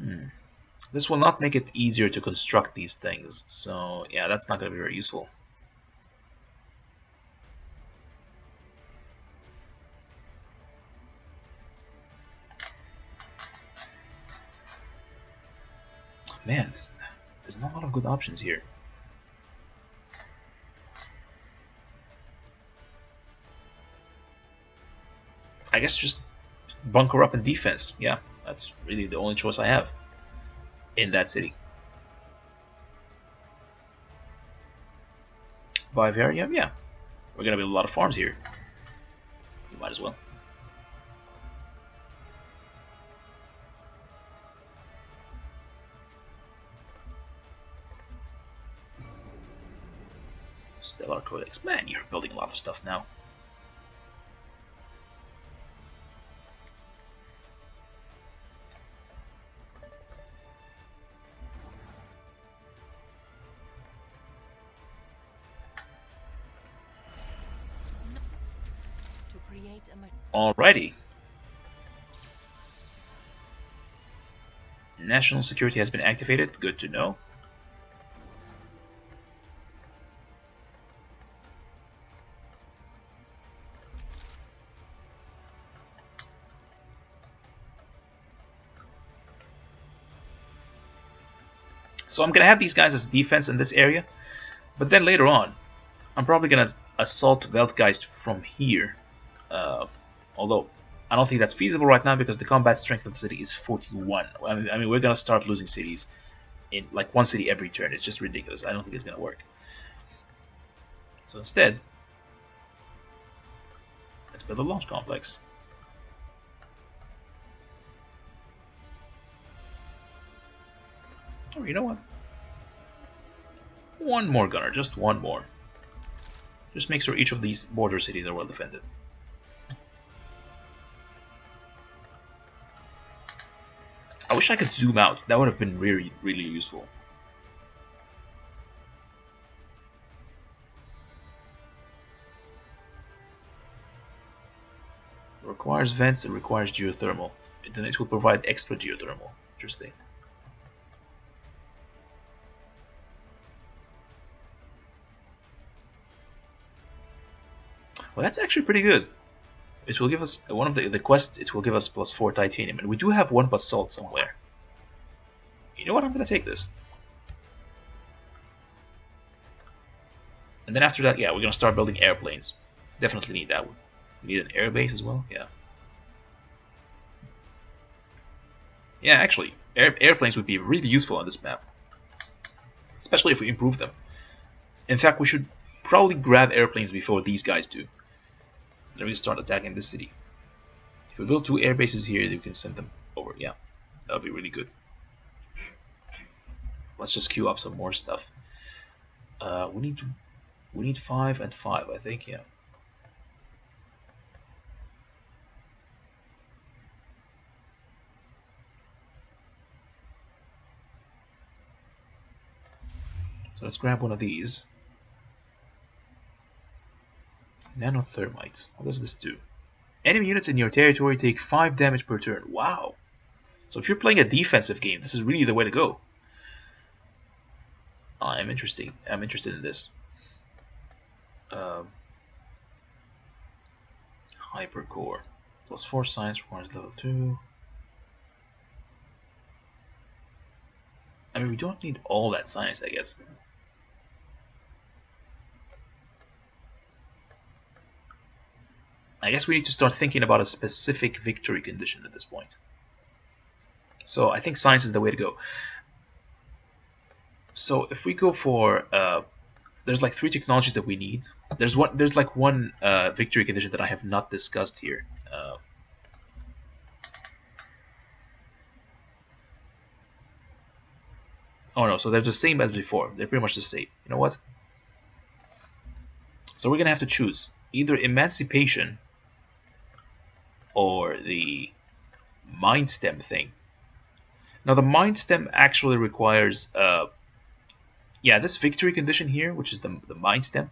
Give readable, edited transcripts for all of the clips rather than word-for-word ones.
Hmm. This will not make it easier to construct these things, so yeah, that's not going to be very useful. Man, there's not a lot of good options here. I guess just bunker up in defense. Yeah, that's really the only choice I have in that city. Vivarium, yeah. We're gonna build a lot of farms here. You might as well. Stellar Codex. Man, you're building a lot of stuff now. Alrighty. National security has been activated. Good to know. So I'm gonna have these guys as defense in this area, but then later on, I'm probably gonna assault Weltgeist from here. Although I don't think that's feasible right now because the combat strength of the city is 41. I mean, we're gonna start losing cities in like one city every turn. It's just ridiculous. I don't think it's gonna work. So instead, let's build a launch complex. Or you know what? One more gunner, just one more. Just make sure each of these border cities are well defended. I wish I could zoom out. That would have been really, really useful. It requires vents, it requires geothermal. Then it will provide extra geothermal. Interesting. Well, that's actually pretty good. It will give us one of the quests. It will give us +4 titanium, and we do have one basalt somewhere. You know what? I'm gonna take this. And then after that, yeah, we're gonna start building airplanes. Definitely need that one. We need an air base as well. Yeah. Yeah, actually, airplanes would be really useful on this map, especially if we improve them. In fact, we should probably grab airplanes before these guys do. Then we start attacking this city. If we build 2 air bases here, you can send them over. Yeah, that would be really good. Let's just queue up some more stuff. We need 5 and 5, I think. Yeah. So let's grab one of these. Nanothermite. What does this do? Enemy units in your territory take 5 damage per turn. Wow. So if you're playing a defensive game, this is really the way to go. I'm interested in this. Hypercore. +4 science requires level 2. I mean, we don't need all that science, I guess. I guess we need to start thinking about a specific victory condition at this point. So I think science is the way to go. So if we go for there's like 3 technologies that we need. There's like one victory condition that I have not discussed here. Oh no, so they're the same as before. They're pretty much the same. You know what? So we're gonna have to choose either emancipation or the mind stem thing. Now the mind stem actually requires yeah, this victory condition here, which is the mind stem,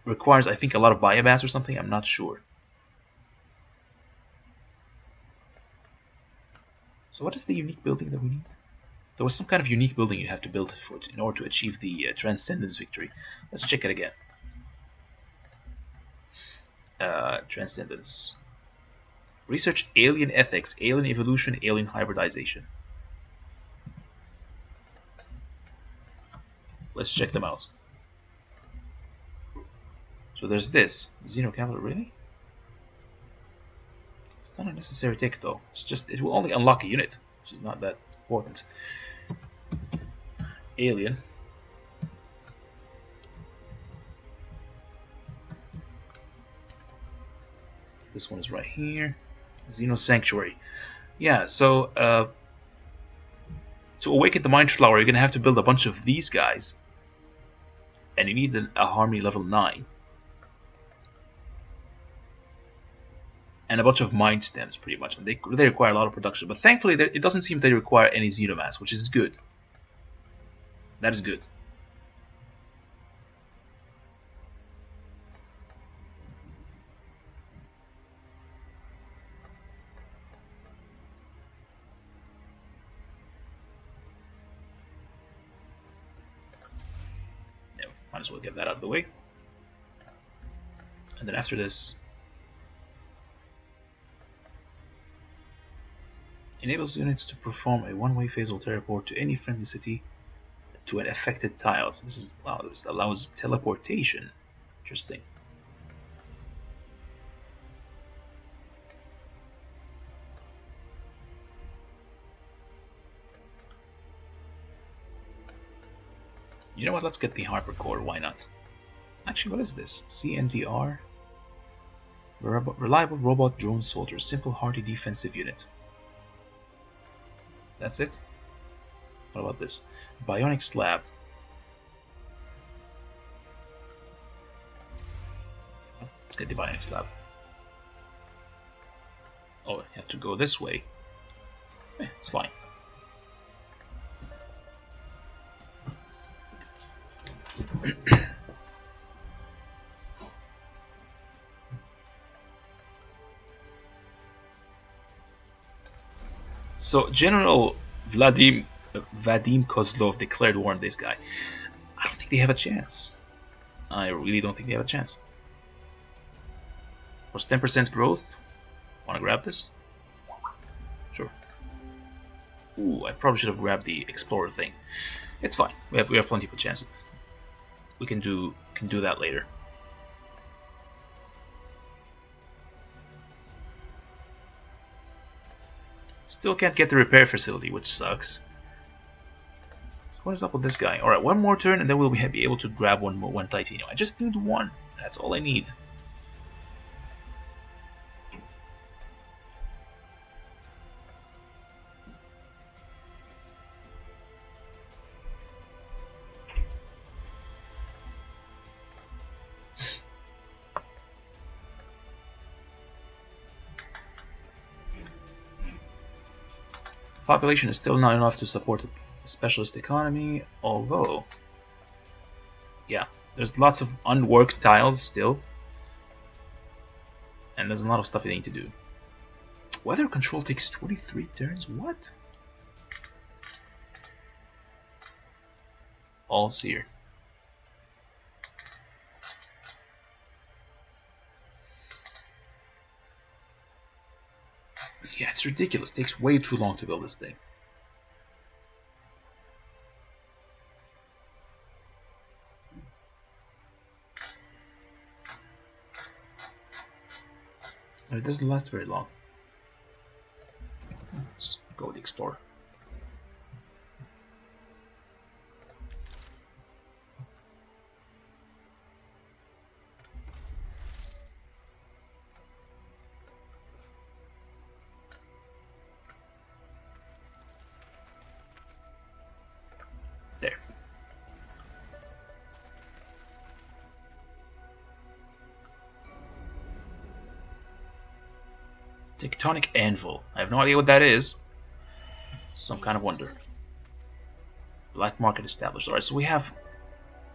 requires, I think, a lot of biomass or something. I'm not sure. So what is the unique building that we need? There was some kind of unique building you have to build in order to achieve the Transcendence victory. Let's check it again. Transcendence. Research alien ethics, alien evolution, alien hybridization. Let's check them out. So there's this. Xenocapital, really? It's not a necessary tick though. It's just, it will only unlock a unit, which is not that important. Alien. This one is right here. Xeno Sanctuary. Yeah, so to awaken the Mind Flower, you're going to have to build a bunch of these guys. And you need a harmony level 9. And a bunch of mind stems, pretty much. And they require a lot of production. But thankfully, it doesn't seem they require any xenomass, which is good. That is good. Yeah, might as well get that out of the way. And then after this, enables units to perform a one-way phasal teleport to any friendly city to an affected tile. So this is, wow, this allows teleportation. Interesting. You know what? Let's get the Hypercore. Why not? Actually, what is this? CNDR. Reliable robot drone soldier. Simple, hardy defensive unit. That's it? What about this? Bionic slab. Let's get the bionic slab. Oh, I have to go this way. It's fine. So General Vadim Kozlov declared war on this guy. I don't think they have a chance. I really don't think they have a chance. Was 10% growth? Wanna grab this? Sure. Ooh, I probably should have grabbed the Explorer thing. It's fine. We have plenty of chances. We can do that later. Still can't get the repair facility, which sucks. So what is up with this guy? Alright, one more turn and then we'll be able to grab one titanium. I just need one. That's all I need. Population is still not enough to support a specialist economy, although, yeah, there's lots of unworked tiles still, and there's a lot of stuff you need to do. Weather control takes 23 turns? What? All seer. Yeah, it's ridiculous. It takes way too long to build this thing. And it doesn't last very long. Let's go with the Explorer. There. Tectonic Anvil. I have no idea what that is. Some kind of wonder. Black market established. Alright, so we have...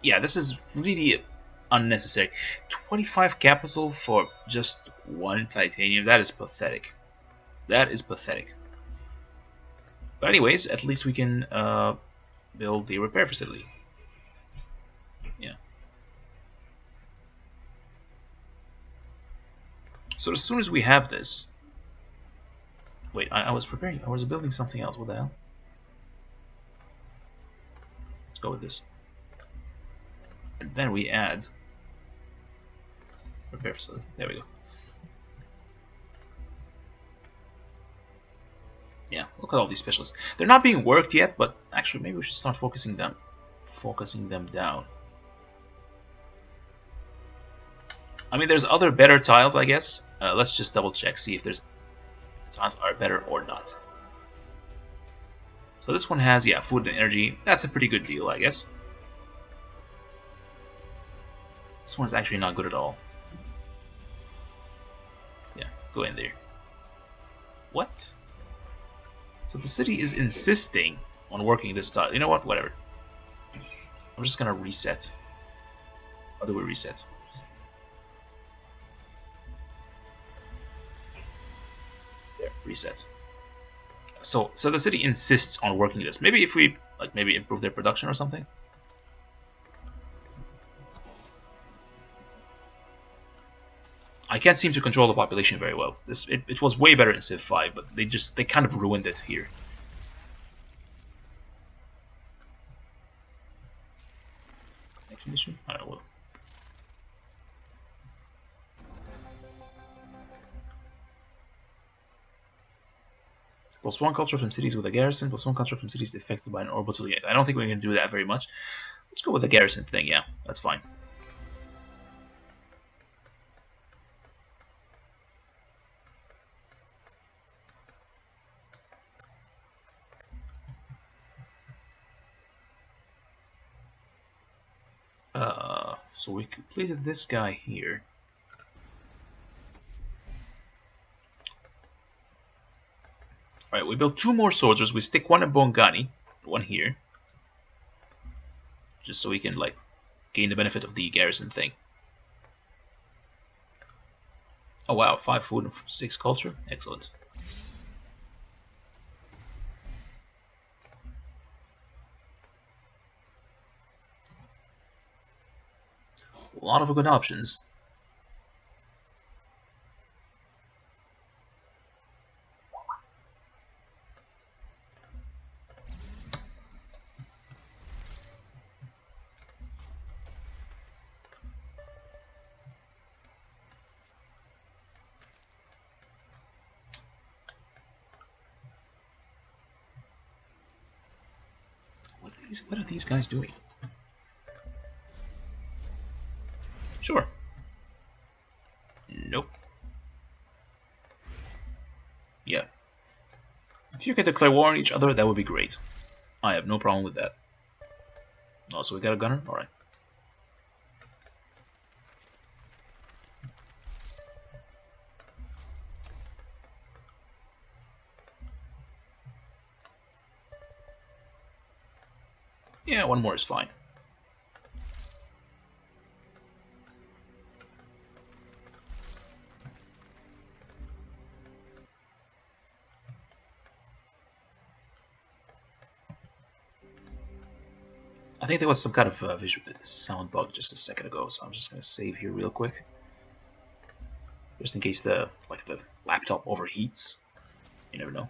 Yeah, this is really unnecessary. 25 capital for just one titanium. That is pathetic. That is pathetic. But anyways, at least we can build the repair facility. Yeah. So as soon as we have this... Wait, I was preparing. I was building something else. What the hell? Let's go with this. And then we add repair facility. There we go. Yeah, look at all these specialists. They're not being worked yet, but actually maybe we should start focusing them down. I mean, there's other better tiles, I guess. Let's just double check, see if there's tiles are better or not. So this one has, yeah, food and energy. That's a pretty good deal, I guess. This one's actually not good at all. Yeah, go in there. What? So the city is insisting on working this tile. You know what? Whatever. I'm just gonna reset. How do we reset? There, reset. So the city insists on working this. Maybe if we maybe improve their production or something. I can't seem to control the population very well. It was way better in Civ 5, but they kind of ruined it here. Connection issue? I don't know. +1 culture from cities with a garrison, +1 culture from cities affected by an orbital unit. I don't think we're going to do that very much. Let's go with the garrison thing, yeah, that's fine. So we completed this guy here. Alright, we built 2 more soldiers. We stick 1 in Bongani, 1 here. Just so we can, gain the benefit of the garrison thing. Oh wow, 5 food and 6 culture. Excellent. A lot of good options. What are these guys doing? Sure. Nope. Yeah. If you can declare war on each other, that would be great. I have no problem with that. Oh, so we got a gunner? Alright. Yeah, 1 more is fine. I think there was some kind of visual sound bug just a second ago, so I'm just gonna save here real quick, just in case the laptop overheats. You never know.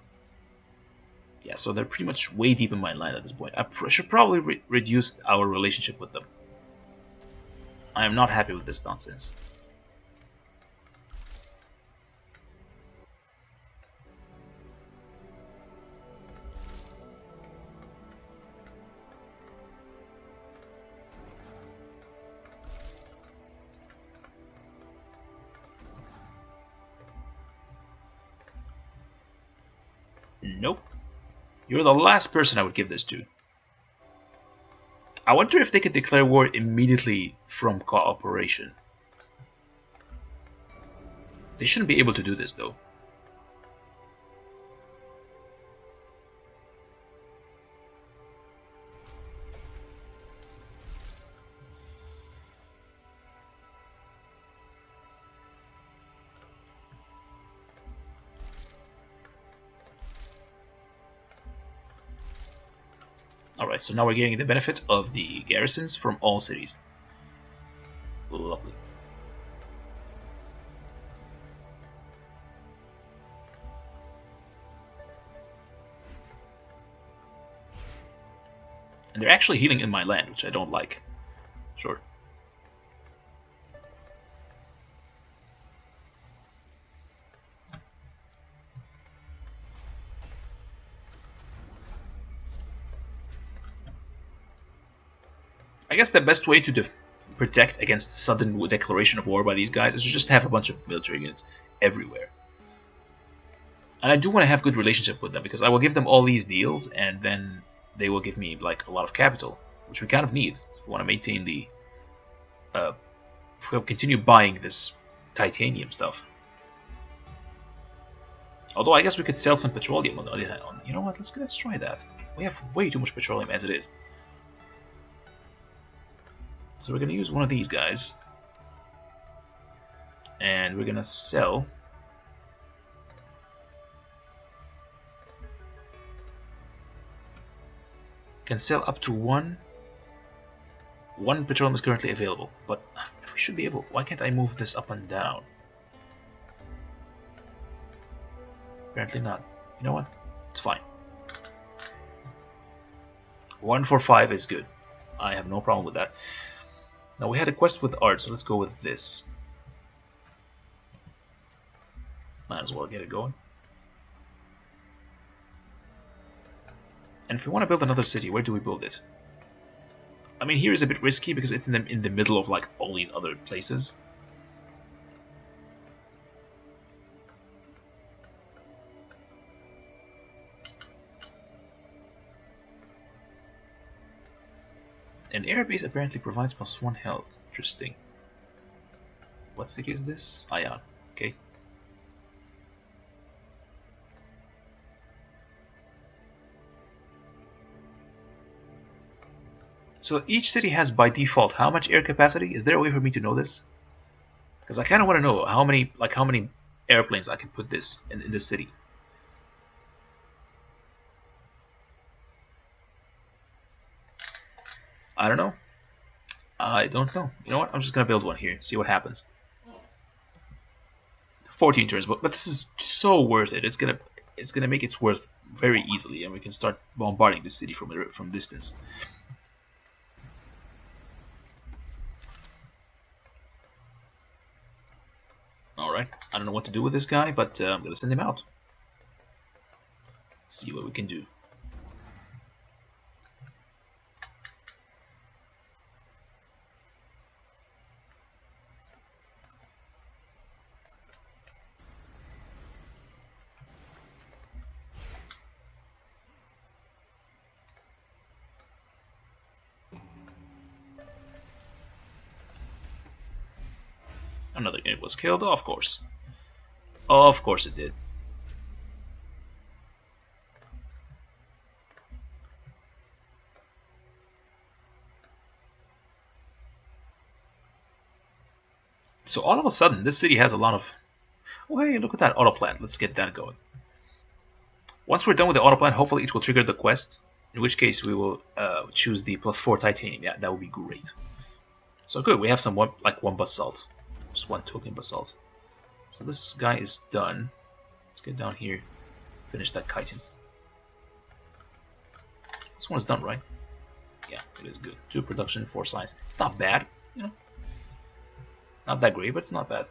Yeah, so they're pretty much way deep in my line at this point. I should probably reduce our relationship with them. I am not happy with this nonsense. Nope. You're the last person I would give this to. I wonder if they could declare war immediately from cooperation. They shouldn't be able to do this, though. Alright, so now we're getting the benefit of the garrisons from all cities. Lovely. And they're actually healing in my land, which I don't like. Sure. I guess the best way to protect against sudden declaration of war by these guys is to just have a bunch of military units everywhere. And I do want to have good relationship with them, because I will give them all these deals, and then they will give me like a lot of capital, which we kind of need if we want to maintain the if we continue buying this titanium stuff. Although I guess we could sell some petroleum on the other hand. You know what? Let's try that. We have way too much petroleum as it is. So we're gonna use one of these guys, and we're gonna sell. Can sell up to one petroleum is currently available, but we should be able. Why can't I move this up and down? Apparently not. You know what? It's fine. 145 is good. I have no problem with that. Now we had a quest with art, so let's go with this. Might as well get it going. And if we want to build another city, where do we build it? I mean, here is a bit risky because it's in the middle of like all these other places. An airbase apparently provides +1 health. Interesting. What city is this? Ion. Okay. So each city has by default how much air capacity? Is there a way for me to know this? Because I kind of want to know how many airplanes I can put this in this city. I don't know. I don't know. You know what? I'm just gonna build one here. See what happens. 14 turns, but this is so worth it. It's gonna make its worth very easily, and we can start bombarding the city from distance. All right. I don't know what to do with this guy, but I'm gonna send him out. See what we can do. Another unit was killed, of course. Of course it did. So all of a sudden, this city has a lot of... Oh, hey, look at that auto plant. Let's get that going. Once we're done with the auto plant, hopefully it will trigger the quest. In which case, we will choose the +4 titanium. Yeah, that would be great. So good, we have some one basalt. Just one token basalt. So this guy is done. Let's get down here, finish that chitin. This one is done, right? Yeah, it is good. 2 production, 4 science. It's not bad, you know. Not that great, but it's not bad.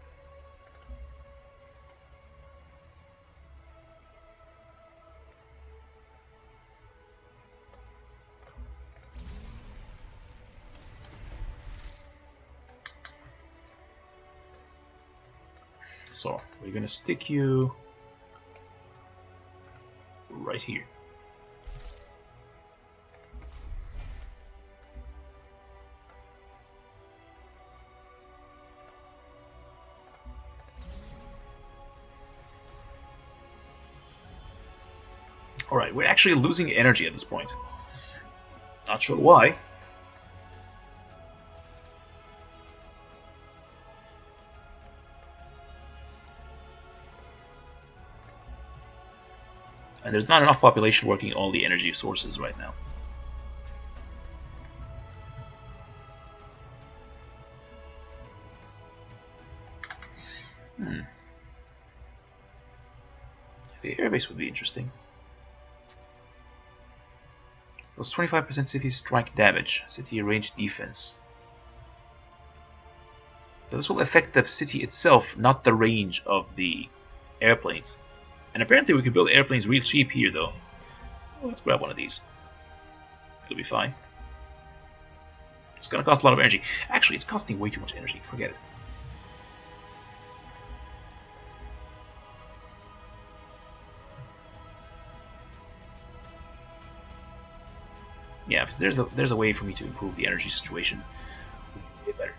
So we're gonna stick you right here. Alright, we're actually losing energy at this point. Not sure why. And there's not enough population working all the energy sources right now. The airbase would be interesting. Plus 25% city strike damage, city range defense. So this will affect the city itself, not the range of the airplanes. And apparently we can build airplanes real cheap here though. Well, let's grab one of these. It'll be fine. It's gonna cost a lot of energy. Actually, it's costing way too much energy. Forget it. Yeah, if there's a way for me to improve the energy situation. Way better.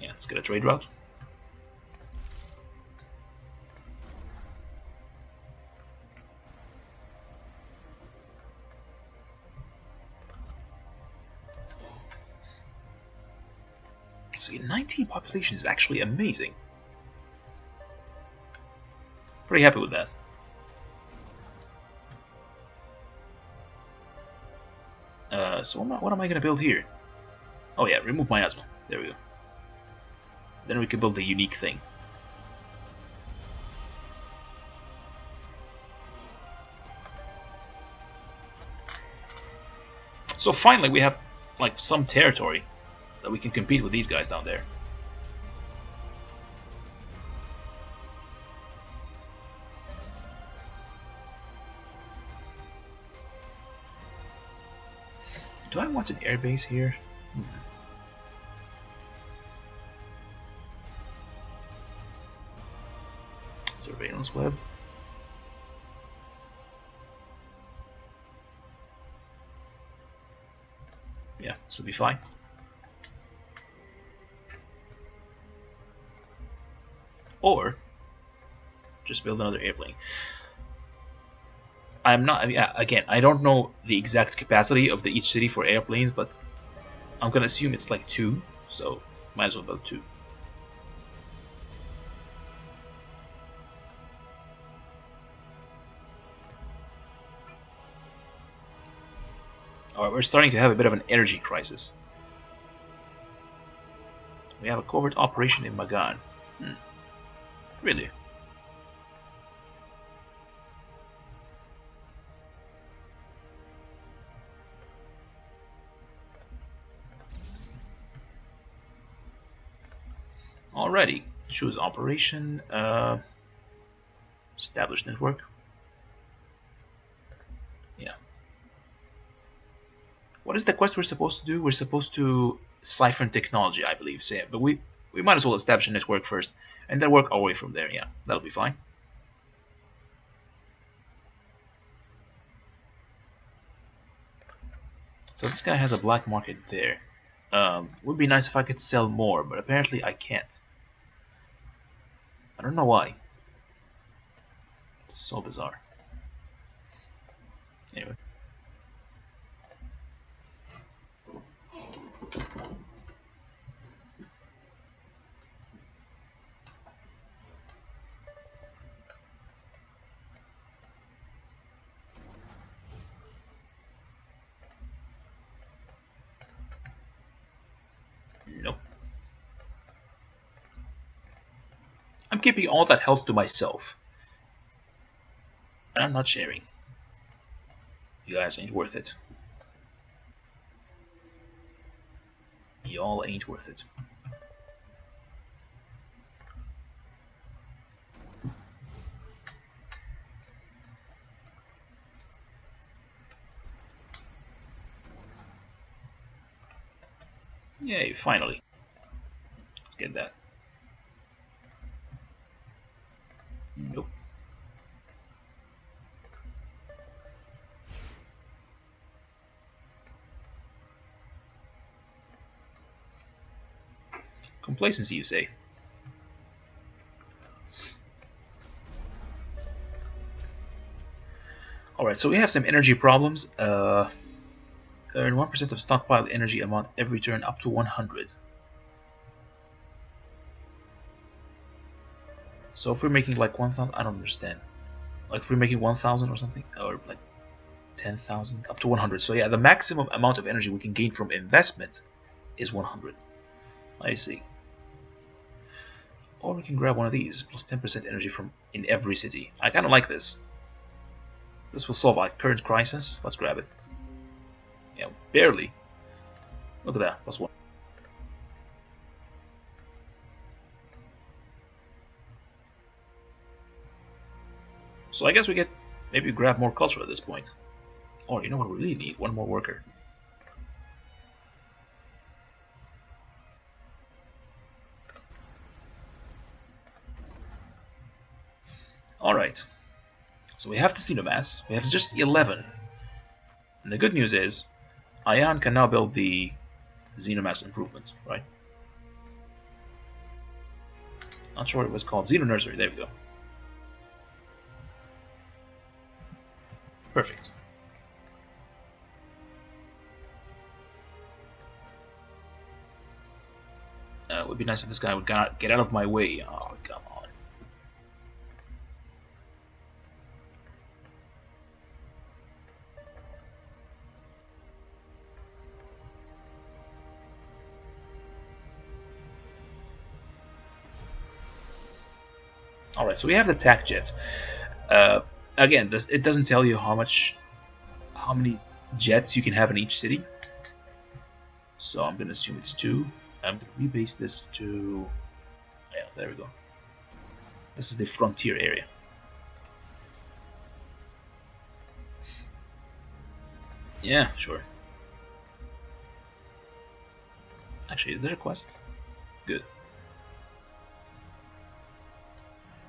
Yeah, let's get a trade route. So 19 population is actually amazing. Pretty happy with that. So what am I going to build here? Oh yeah, remove miasma. There we go. Then we can build the unique thing. So finally we have like some territory that we can compete with these guys down there. Do I want an airbase here? Surveillance web. Yeah, this will be fine. Or just build another airplane. I'm not. I mean, again, I don't know the exact capacity of each city for airplanes, but I'm gonna assume it's like 2, so might as well build 2. Alright, we're starting to have a bit of an energy crisis. We have a covert operation in Magan. Really? Alrighty, choose operation, establish network. Yeah. What is the quest we're supposed to do? We're supposed to siphon technology, I believe. So, yeah, but we might as well establish a network first, and then work our way from there. Yeah, that'll be fine. So this guy has a black market there. Would be nice if I could sell more, but apparently I can't. I don't know why. It's so bizarre. Anyway. Nope. I'm keeping all that health to myself. And I'm not sharing. You guys ain't worth it. Y'all ain't worth it. Yay, finally. Let's get that. Nope. Complacency, you say? Alright, so we have some energy problems. Earn 1% of stockpile energy amount every turn up to 100. So if we're making like 1,000, I don't understand. Like if we're making 1,000 or something, or like 10,000, up to 100. So yeah, the maximum amount of energy we can gain from investment is 100. I see. Or we can grab one of these, plus 10% energy from in every city. I kind of like this. This will solve our current crisis. Let's grab it. Yeah, barely. Look at that, plus 1. So I guess we get maybe grab more culture at this point. Or you know what we really need? One more worker. Alright. So we have the xenomass. We have just 11. And the good news is, Ion can now build the xenomass improvement, right? Not sure what it was called. Xeno Nursery, there we go. Perfect. It would be nice if this guy would get out of my way. Oh, come on. Alright, so we have the tac jet. Again, it doesn't tell you how many jets you can have in each city. So I'm going to assume it's 2. I'm going to rebase this to... Yeah, there we go. This is the frontier area. Yeah, sure. Actually, is there a quest? Good.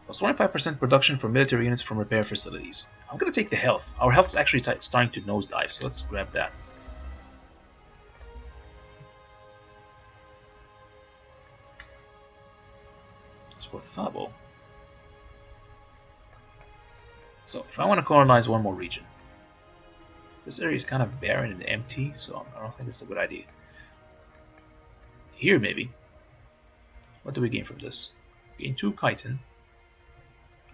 Plus 25% production for military units from repair facilities. I'm going to take the health. Our health is actually starting to nosedive, so let's grab that. As for Thabo. So, if I want to colonize one more region. This area is kind of barren and empty, so I don't think it's a good idea. Here, maybe. What do we gain from this? We gain 2 chitin.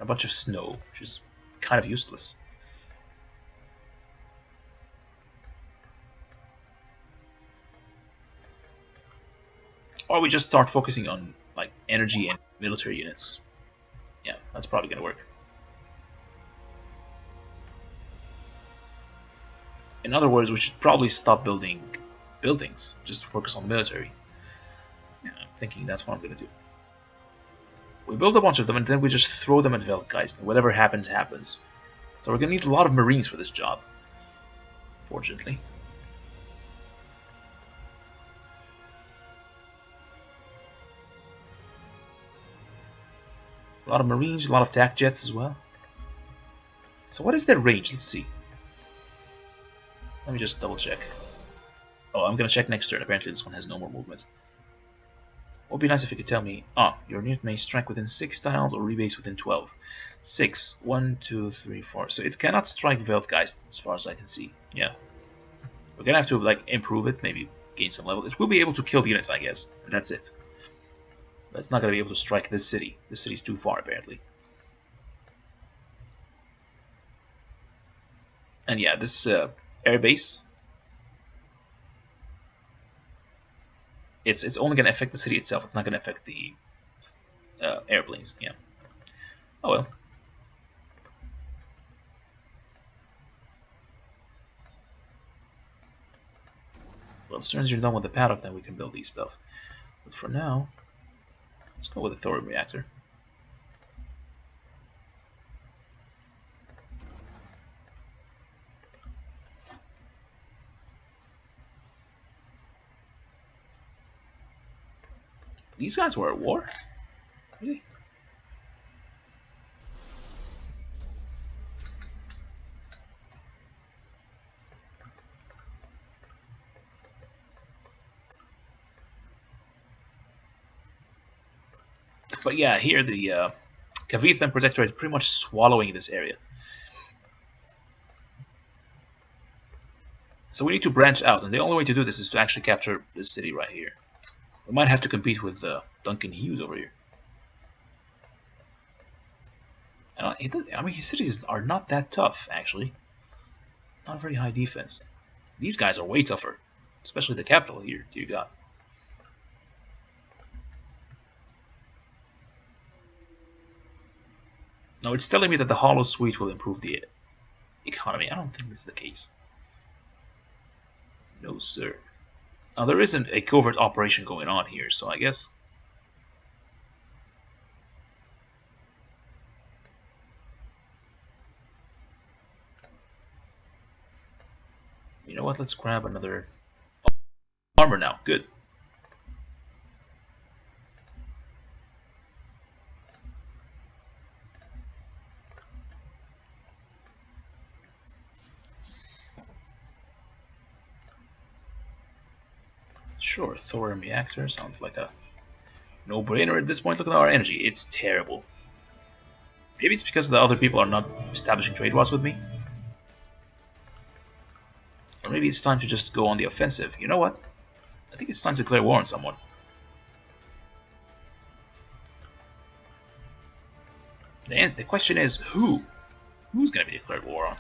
A bunch of snow, which is kind of useless. Or we just start focusing on like energy and military units. Yeah, that's probably gonna work. In other words, we should probably stop building buildings, just focus on military. Yeah, I'm thinking that's what I'm gonna do. We build a bunch of them and then we just throw them at Weltgeist, and whatever happens, happens. So we're gonna need a lot of Marines for this job. Fortunately. A lot of Marines, a lot of tac jets as well. So what is their range? Let's see. Let me just double check. Oh, I'm gonna check next turn. Apparently this one has no more movement. It would be nice if you could tell me, your unit may strike within 6 tiles or rebase within 12. 6. 1, 2, 3, 4. So it cannot strike Weltgeist as far as I can see. Yeah. We're gonna have to like improve it, maybe gain some level. It will be able to kill the units, I guess. And that's it. But it's not gonna be able to strike this city. This city's too far, apparently. And yeah, this airbase, it's only going to affect the city itself. It's not going to affect the airplanes. Yeah. Oh well. Well, as soon as you're done with the paddock, then we can build these stuff. But for now, let's go with the thorium reactor. These guys were at war? Really? But yeah, here the Kavithan Protectorate is pretty much swallowing this area. So we need to branch out, and the only way to do this is to actually capture this city right here. We might have to compete with Duncan Hughes over here. And I mean, his cities are not that tough, actually. Not very high defense. These guys are way tougher, especially the capital here, dear God. No, it's telling me that the Hollow Suite will improve the economy. I don't think that's the case. No, sir. Now, there isn't a covert operation going on here, so I guess... You know what, let's grab another armor now. Good. Sure, thorium reactor sounds like a no-brainer at this point. Look at our energy. It's terrible. Maybe it's because the other people are not establishing trade wars with me. Or maybe it's time to just go on the offensive. You know what? I think it's time to declare war on someone. The question is, who? Who's going to be declared war on?